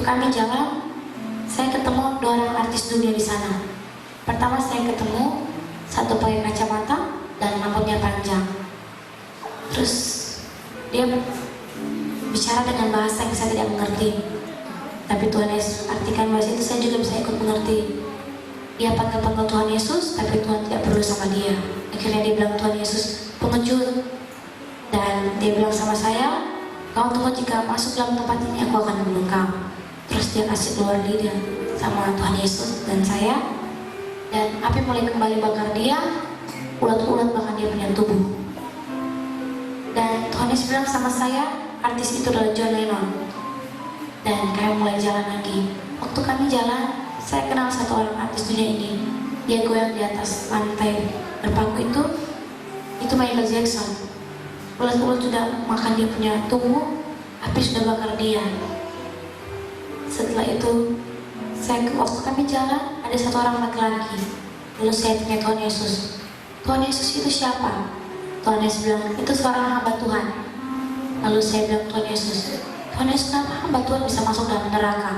Waktu kami jalan, saya ketemu dua orang artis dunia di sana. Pertama saya ketemu satu pakai kacamata dan rambutnya panjang. Terus dia bicara dengan bahasa yang saya tidak mengerti. Tapi Tuhan Yesus artikan bahasa itu, saya juga bisa ikut mengerti. Dia panggil Tuhan Yesus, tapi Tuhan tidak perlu sama dia. Akhirnya dia bilang Tuhan Yesus pengecut. Dan dia bilang sama saya, kau tunggu, jika masuk dalam tempat ini aku akan bunuh kau. Terus dia kasih keluar lidah sama Tuhan Yesus dan saya. Dan api mulai kembali bakar dia, ulat-ulat bahkan dia punya tubuh. Dan Tuhan Yesus bilang sama saya, artis itu adalah John Lennon. Dan kami mulai jalan lagi. Waktu kami jalan, saya kenal satu orang artis dunia ini. Dia goyang di atas lantai berpaku itu Michael Jackson. Ulat-ulat sudah makan dia punya tubuh, api sudah bakar dia. Setelah itu, waktu kami jalan, ada satu orang laki-laki. Lalu saya tanya Tuhan Yesus, Tuhan Yesus itu siapa? Tuhan Yesus bilang, itu seorang hamba Tuhan. Lalu saya bilang, Tuhan Yesus, kenapa hamba Tuhan bisa masuk dalam neraka?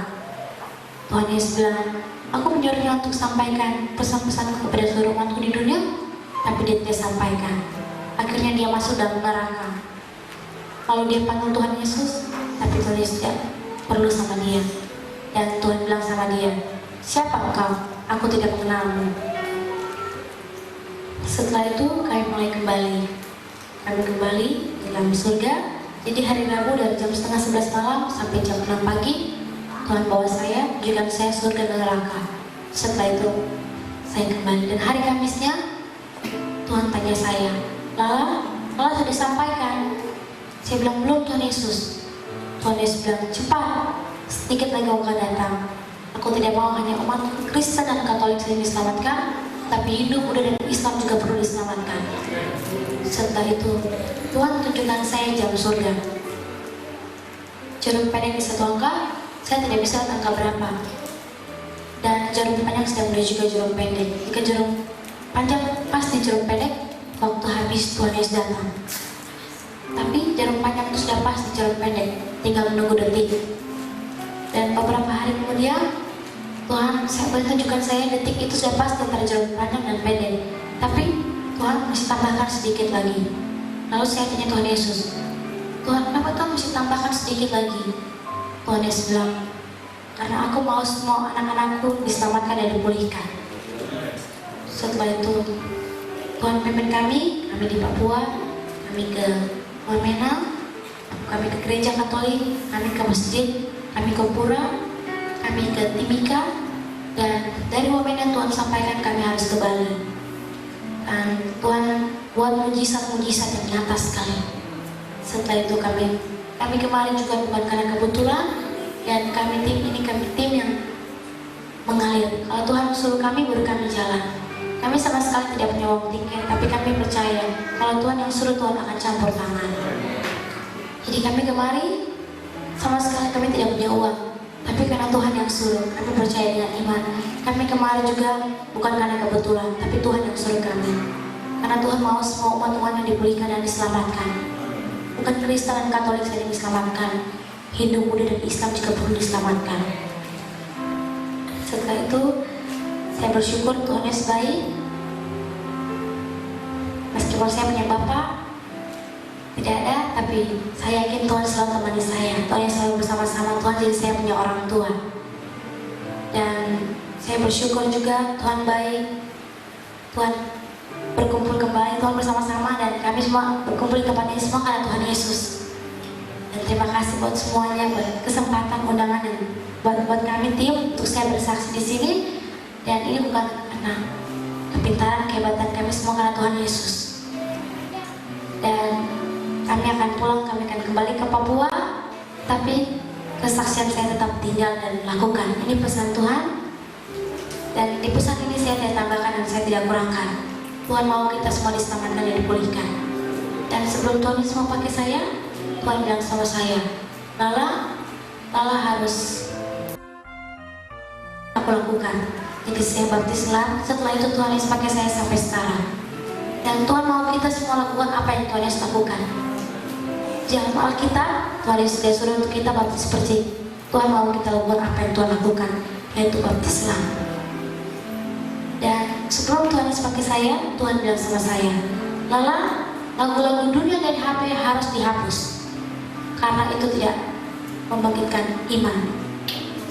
Tuhan Yesus bilang, aku menyuruhnya untuk sampaikan pesan-pesan kepada seluruh umatku di dunia, tapi dia tidak sampaikan. Akhirnya dia masuk dalam neraka. Lalu dia panggil Tuhan Yesus, tapi Tuhan Yesus tidak perlu sama dia. Dan Tuhan bilang sama dia, siapa engkau? Aku tidak mengenalmu. Setelah itu kami mulai kembali. Kami kembali di dalam surga. Jadi hari Rabu dari jam 10:30 malam sampai jam 6 pagi, Tuhan bawa saya, menunjukkan saya surga dan neraka. Setelah itu saya kembali. Dan hari Kamisnya Tuhan tanya saya, Lala sudah sampaikan? Saya bilang belum Tuhan Yesus. Tuhan Yesus bilang, cepat, sedikit lagi aku akan datang. Aku tidak mau hanya umat Kristen dan Katolik saja diselamatkan, tapi Hindu, Buddha dan Islam juga perlu diselamatkan. Setelah itu Tuhan tunjukkan saya jam surga. Jarum pendek di satu angka, saya tidak bisa lihat angka berapa. Dan jarum panjang sedang menuju juga jarum pendek. Jika jarum panjang pas di jarum pendek, waktu habis Tuhan Yesus datang. Tapi jarum panjang itu sudah pas di jarum pendek, tinggal menunggu detik. Dan beberapa hari kemudian, Tuhan tunjukkan saya detik itu sudah pas antara jarum panjang dan pendek. Tapi Tuhan masih tambahkan sedikit lagi. Lalu saya tanya Tuhan Yesus, Tuhan, kenapa Tuhan mesti tambahkan sedikit lagi? Tuhan Yesus bilang, karena aku mau semua anak-anakku diselamatkan dan dipulihkan. Setelah itu, Tuhan pimpin kami di Papua, kami ke Wamena, kami ke gereja Katolik, kami ke masjid, kami ke pura, kami ke Timika, dan dari Wamena Tuhan sampaikan kami harus ke Bali. Dan Tuhan buat mujizat-mujizat yang nyata sekali. Setelah itu kami kemarin juga bukan karena kebetulan, dan kami tim yang mengalir. Kalau Tuhan suruh kami, baru kami jalan. Kami sama sekali tidak punya uang tiket, tapi kami percaya kalau Tuhan yang suruh, Tuhan akan campur tangan. Jadi kami kemari, sama sekali kami tidak punya uang, tapi karena Tuhan yang suruh, kami percaya dengan iman. Kami kemarin juga bukan karena kebetulan, tapi Tuhan yang suruh kami. Karena Tuhan mau semua umat-umat yang dipulihkan dan diselamatkan. Bukan Kristen dan Katolik saja diselamatkan, Hindu, Buddha dan Islam juga perlu diselamatkan. Setelah itu, saya bersyukur Tuhan Yesus baik. Meskipun saya punya bapak tidak ada, tapi saya yakin Tuhan selalu temani saya. Tuhan yang selalu bersama-sama Tuhan, jadi saya punya orang tua. Dan saya bersyukur juga Tuhan baik. Tuhan berkumpul kembali, Tuhan bersama-sama, dan kami semua berkumpul di tempat ini semua karena Tuhan Yesus. Dan terima kasih buat semuanya, buat kesempatan undangan dan buat kami tim untuk saya bersaksi di sini. Dan ini bukan karena kepintaran, kehebatan kami semua, karena Tuhan Yesus. Dan kami akan pulang, kami akan kembali ke Papua, tapi kesaksian saya tetap tinggal dan lakukan. Ini pesan Tuhan, dan di pesan ini saya tidak tambahkan dan saya tidak kurangkan. Tuhan mau kita semua diselamatkan dan dipulihkan. Dan sebelum Tuhan Yesus mau pakai saya, Tuhan bilang sama saya, Lala harus aku lakukan. Jadi saya baptislah. Setelah itu Tuhan Yesus pakai saya sampai sekarang. Dan Tuhan mau kita semua lakukan apa yang Tuhan Yesus lakukan. Jangan Alkitab, Tuhan Yesus sudah suruh untuk kita baptis seperti Tuhan mau kita lakukan apa yang Tuhan lakukan, yaitu baptislah. Dan sebelum Tuhan Yesus pakai saya, Tuhan bilang sama saya, Lala, lagu-lagu dunia dari HP harus dihapus, karena itu tidak membangkitkan iman.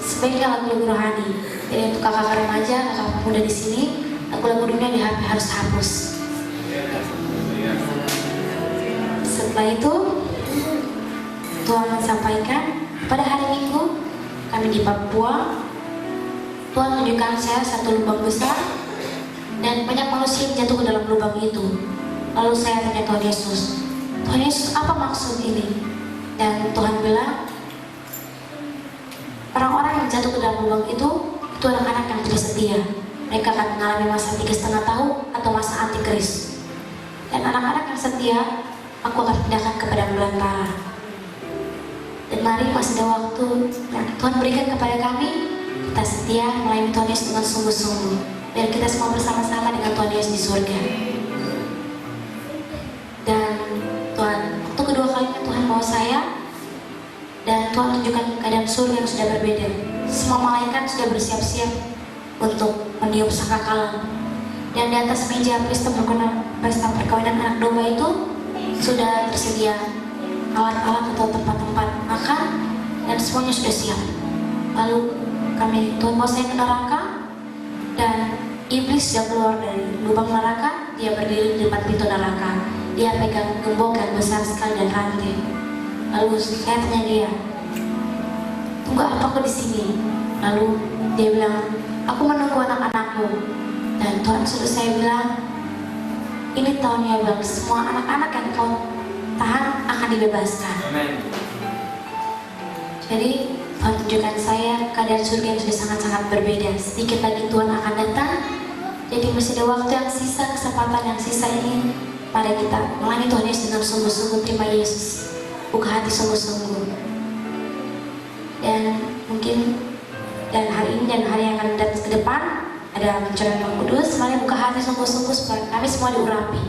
Sebaiknya lagu-lagu rohani. Jadi untuk kakak remaja, kakak muda di sini, lagu-lagu dunia di HP harus hapus. Setelah itu, Tuhan menyampaikan pada hari Minggu kami di Papua, Tuhan menunjukkan saya satu lubang besar dan banyak manusia yang jatuh ke dalam lubang itu. Lalu saya tanya Tuhan Yesus, apa maksud ini? Dan Tuhan bilang, orang-orang yang jatuh ke dalam lubang itu anak-anak yang tidak setia. Mereka akan mengalami masa 3,5 tahun atau masa antikris. Dan anak-anak yang setia, aku akan pindahkan kepada belantara. Dan mari masih ada waktu yang Tuhan berikan kepada kami, kita setia melayani Tuhan Yesus dengan sungguh-sungguh, biar kita semua bersama-sama dengan Tuhan Yesus di surga. Dan Tuhan, untuk kedua kalinya Tuhan bawa saya, dan Tuhan tunjukkan keadaan surga yang sudah berbeda. Semua malaikat sudah bersiap-siap untuk meniup sangkakala. Dan di atas meja pesta perkawinan anak domba itu sudah tersedia alat-alat atau tempat-tempat makan, dan semuanya sudah siap. Lalu Tuhan bawa saya ke neraka, dan iblis sudah keluar dari lubang neraka. Dia berdiri di depan pintu neraka. Dia pegang gembok yang besar sekali dan rantai. Lalu saya tanya dia, tunggu apa kau di sini? Lalu dia bilang, aku menunggu anak-anakku. Dan Tuhan suruh saya bilang, ini tahunnya Bang, semua anak-anak yang kau tahan akan dibebaskan. Amen. Jadi Tuhan tunjukkan saya keadaan surga yang sudah sangat-sangat berbeda. Sedikit lagi Tuhan akan datang. Jadi masih ada waktu yang sisa, kesempatan yang sisa ini. Mari kita melayani Tuhan Yesus dengan sungguh-sungguh. Terima Yesus, buka hati sungguh-sungguh. Dan mungkin dan hari ini dan hari yang akan datang ke depan ada pencurahan Roh Kudus. Mari buka hati sungguh-sungguh supaya kami semua diurapi.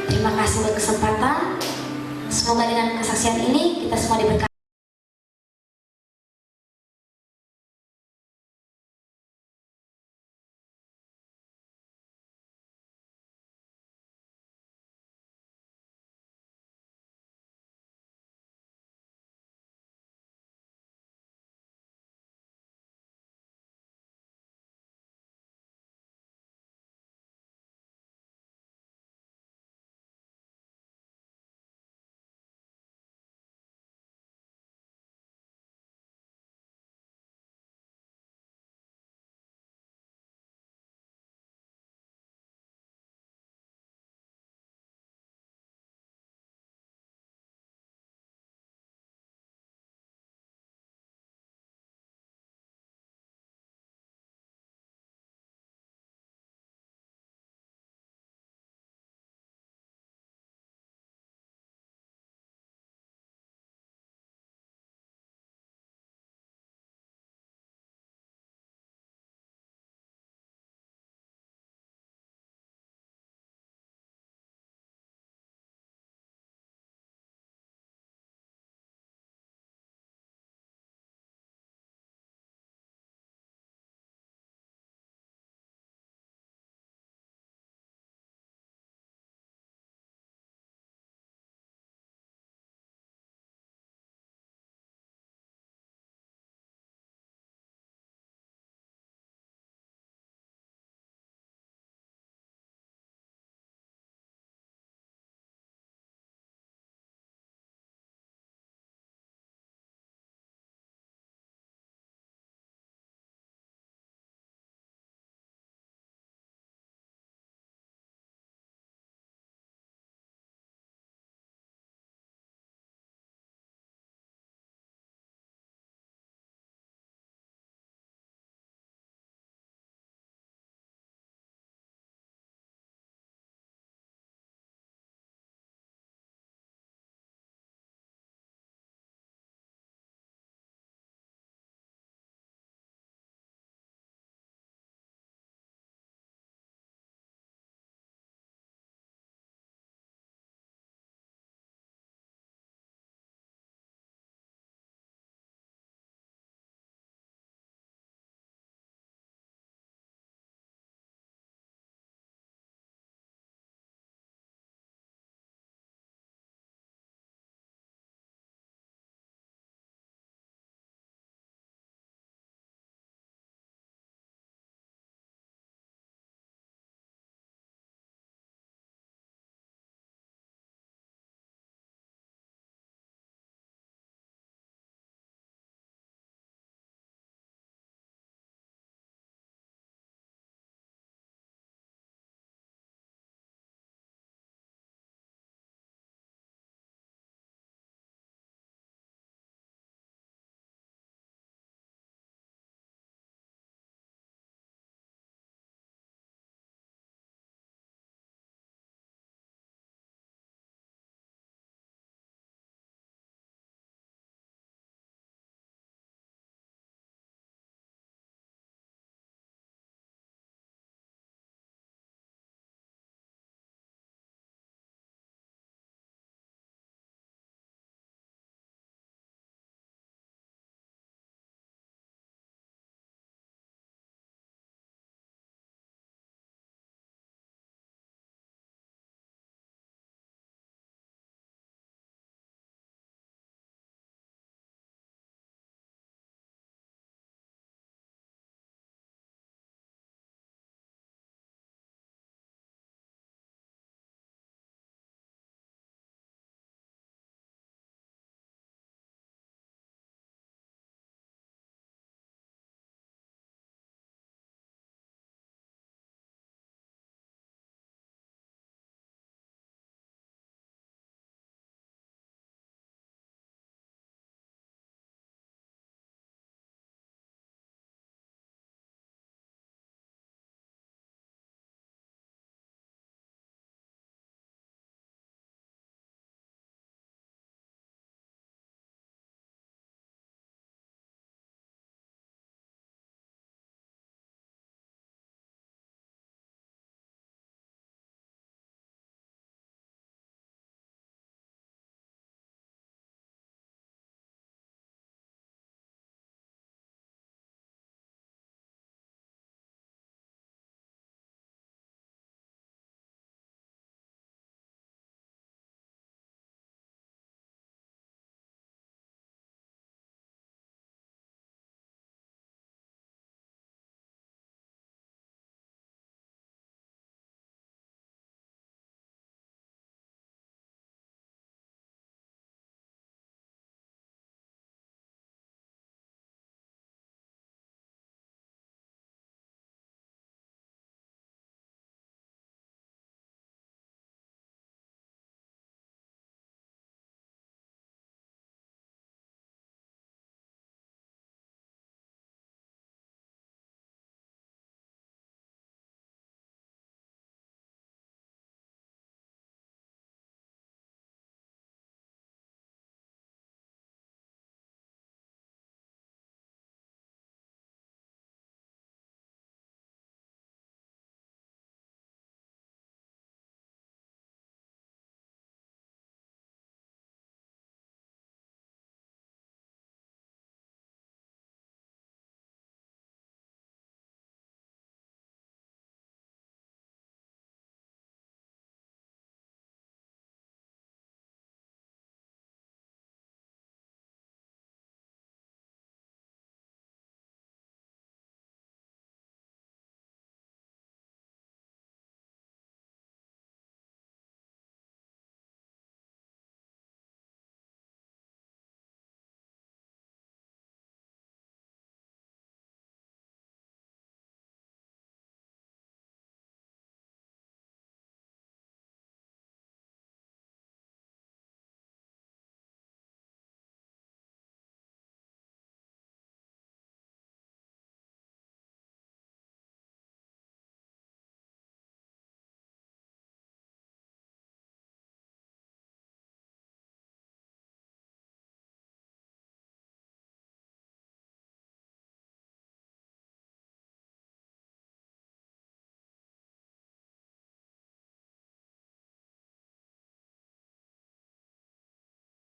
Terima kasih buat kesempatan. Semoga dengan kesaksian ini kita semua diberkati.